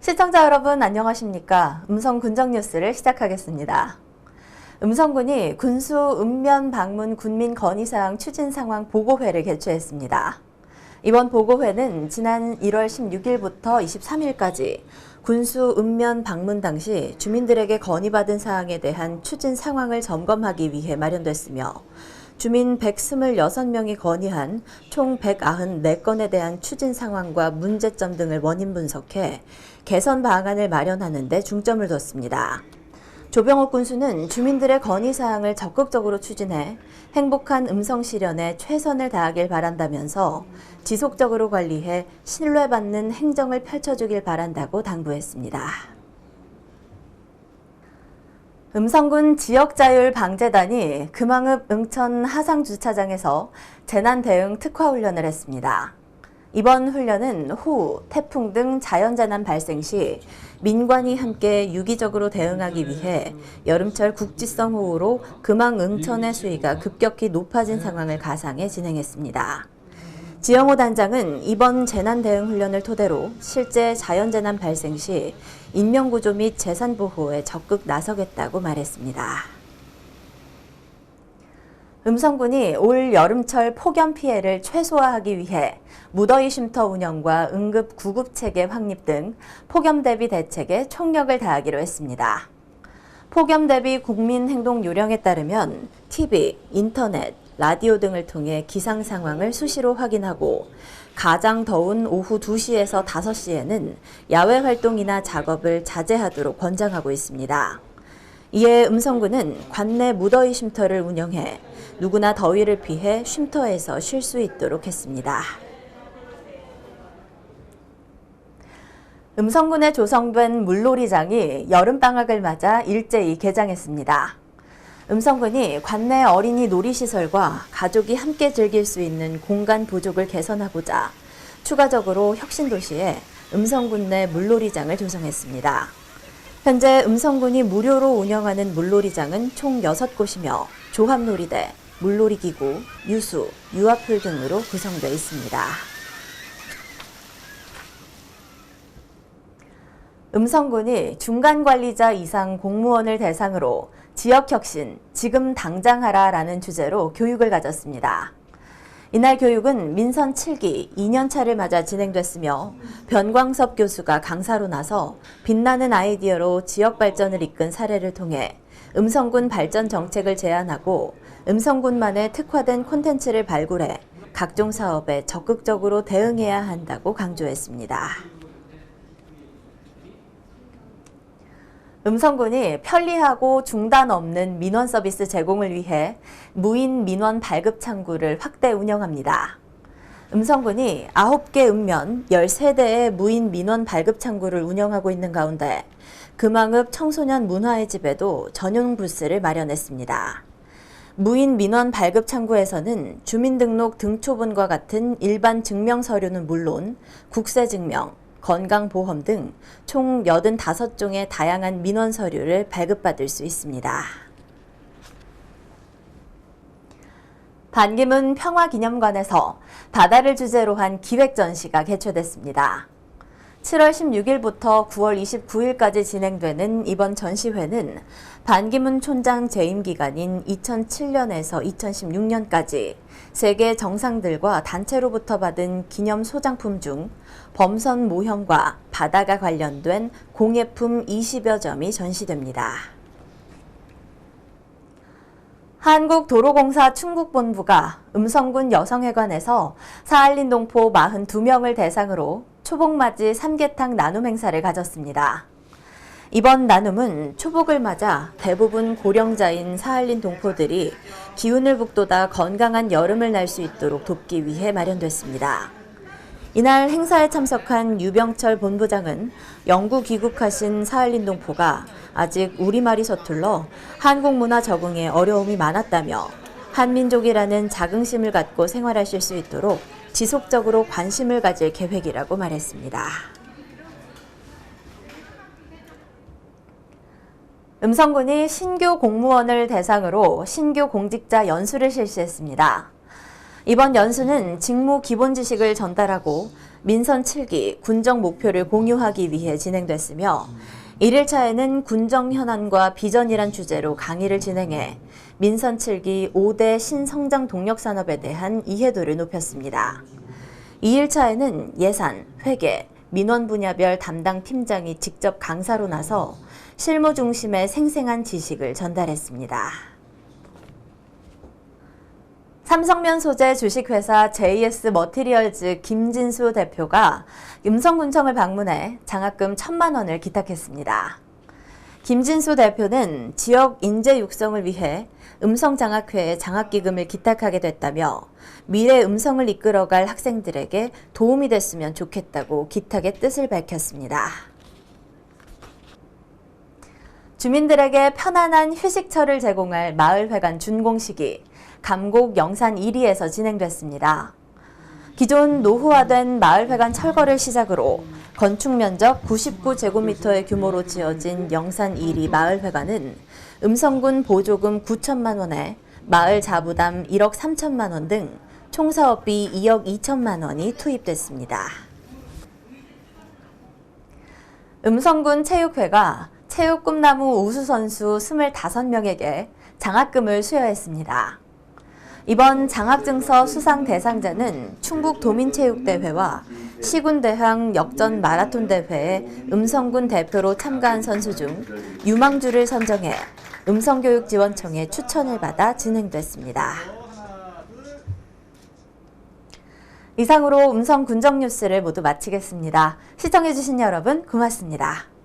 시청자 여러분 안녕하십니까? 음성 군정 뉴스를 시작하겠습니다. 음성군이 군수 읍면 방문 군민 건의사항 추진 상황 보고회를 개최했습니다. 이번 보고회는 지난 1월 16일부터 23일까지 군수 읍면 방문 당시 주민들에게 건의받은 사항에 대한 추진 상황을 점검하기 위해 마련됐으며 주민 126명이 건의한 총 194건에 대한 추진 상황과 문제점 등을 원인 분석해 개선 방안을 마련하는 데 중점을 뒀습니다. 조병옥 군수는 주민들의 건의사항을 적극적으로 추진해 행복한 음성 실현에 최선을 다하길 바란다면서 지속적으로 관리해 신뢰받는 행정을 펼쳐주길 바란다고 당부했습니다. 음성군 지역자율방재단이 금왕읍 응천 하상주차장에서 재난대응 특화훈련을 했습니다. 이번 훈련은 호우, 태풍 등 자연재난 발생 시 민관이 함께 유기적으로 대응하기 위해 여름철 국지성 호우로 금왕 응천의 수위가 급격히 높아진 상황을 가상해 진행했습니다. 지영호 단장은 이번 재난대응 훈련을 토대로 실제 자연재난 발생 시 인명구조 및 재산보호에 적극 나서겠다고 말했습니다. 음성군이 올 여름철 폭염 피해를 최소화하기 위해 무더위 쉼터 운영과 응급 구급체계 확립 등 폭염 대비 대책에 총력을 다하기로 했습니다. 폭염 대비 국민행동 요령에 따르면 TV, 인터넷, 라디오 등을 통해 기상 상황을 수시로 확인하고 가장 더운 오후 2시에서 5시에는 야외 활동이나 작업을 자제하도록 권장하고 있습니다. 이에 음성군은 관내 무더위 쉼터를 운영해 누구나 더위를 피해 쉼터에서 쉴 수 있도록 했습니다. 음성군에 조성된 물놀이장이 여름방학을 맞아 일제히 개장했습니다. 음성군이 관내 어린이 놀이시설과 가족이 함께 즐길 수 있는 공간 부족을 개선하고자 추가적으로 혁신도시에 음성군 내 물놀이장을 조성했습니다. 현재 음성군이 무료로 운영하는 물놀이장은 총 6곳이며 조합놀이대, 물놀이기구, 유수, 유아풀 등으로 구성되어 있습니다. 음성군이 중간관리자 이상 공무원을 대상으로 지역혁신, 지금 당장 하라라는 주제로 교육을 가졌습니다. 이날 교육은 민선 7기 2년차를 맞아 진행됐으며 변광섭 교수가 강사로 나서 빛나는 아이디어로 지역 발전을 이끈 사례를 통해 음성군 발전 정책을 제안하고 음성군만의 특화된 콘텐츠를 발굴해 각종 사업에 적극적으로 대응해야 한다고 강조했습니다. 음성군이 편리하고 중단 없는 민원 서비스 제공을 위해 무인 민원 발급 창구를 확대 운영합니다. 음성군이 9개 읍면 13대의 무인 민원 발급 창구를 운영하고 있는 가운데 금왕읍 청소년 문화의 집에도 전용 부스를 마련했습니다. 무인 민원 발급 창구에서는 주민등록 등초본과 같은 일반 증명 서류는 물론 국세증명, 건강보험 등 총 85종의 다양한 민원 서류를 발급받을 수 있습니다. 반기문 평화기념관에서 바다를 주제로 한 기획전시가 개최됐습니다. 7월 16일부터 9월 29일까지 진행되는 이번 전시회는 반기문 총장 재임 기간인 2007년에서 2016년까지 세계 정상들과 단체로부터 받은 기념 소장품 중 범선 모형과 바다가 관련된 공예품 20여 점이 전시됩니다. 한국도로공사 충북본부가 음성군 여성회관에서 사할린 동포 42명을 대상으로 초복맞이 삼계탕 나눔 행사를 가졌습니다. 이번 나눔은 초복을 맞아 대부분 고령자인 사할린 동포들이 기운을 북돋아 건강한 여름을 날 수 있도록 돕기 위해 마련됐습니다. 이날 행사에 참석한 유병철 본부장은 영구 귀국하신 사할린 동포가 아직 우리말이 서툴러 한국 문화 적응에 어려움이 많았다며 한민족이라는 자긍심을 갖고 생활하실 수 있도록 지속적으로 관심을 가질 계획이라고 말했습니다. 음성군이 신규 공무원을 대상으로 신규 공직자 연수를 실시했습니다. 이번 연수는 직무 기본 지식을 전달하고 민선 7기 군정 목표를 공유하기 위해 진행됐으며 1일차에는 군정 현안과 비전이란 주제로 강의를 진행해 민선 7기 5대 신성장 동력 산업에 대한 이해도를 높였습니다. 2일차에는 예산, 회계, 민원 분야별 담당 팀장이 직접 강사로 나서 실무 중심의 생생한 지식을 전달했습니다. 삼성면 소재 주식회사 JS 머티리얼즈 김진수 대표가 음성군청을 방문해 장학금 1,000만 원을 기탁했습니다. 김진수 대표는 지역 인재 육성을 위해 음성장학회에 장학기금을 기탁하게 됐다며 미래 음성을 이끌어갈 학생들에게 도움이 됐으면 좋겠다고 기탁의 뜻을 밝혔습니다. 주민들에게 편안한 휴식처를 제공할 마을회관 준공식이 감곡 영산 1리에서 진행됐습니다. 기존 노후화된 마을회관 철거를 시작으로 건축 면적 99제곱미터의 규모로 지어진 영산 1리 마을회관은 음성군 보조금 9천만 원에 마을 자부담 1억 3천만 원 등 총사업비 2억 2천만 원이 투입됐습니다. 음성군 체육회가 체육 꿈나무 우수선수 25명에게 장학금을 수여했습니다. 이번 장학증서 수상 대상자는 충북도민체육대회와 시군대항 역전 마라톤 대회에 음성군 대표로 참가한 선수 중 유망주를 선정해 음성교육지원청의 추천을 받아 진행됐습니다. 이상으로 음성군정 뉴스를 모두 마치겠습니다. 시청해주신 여러분 고맙습니다.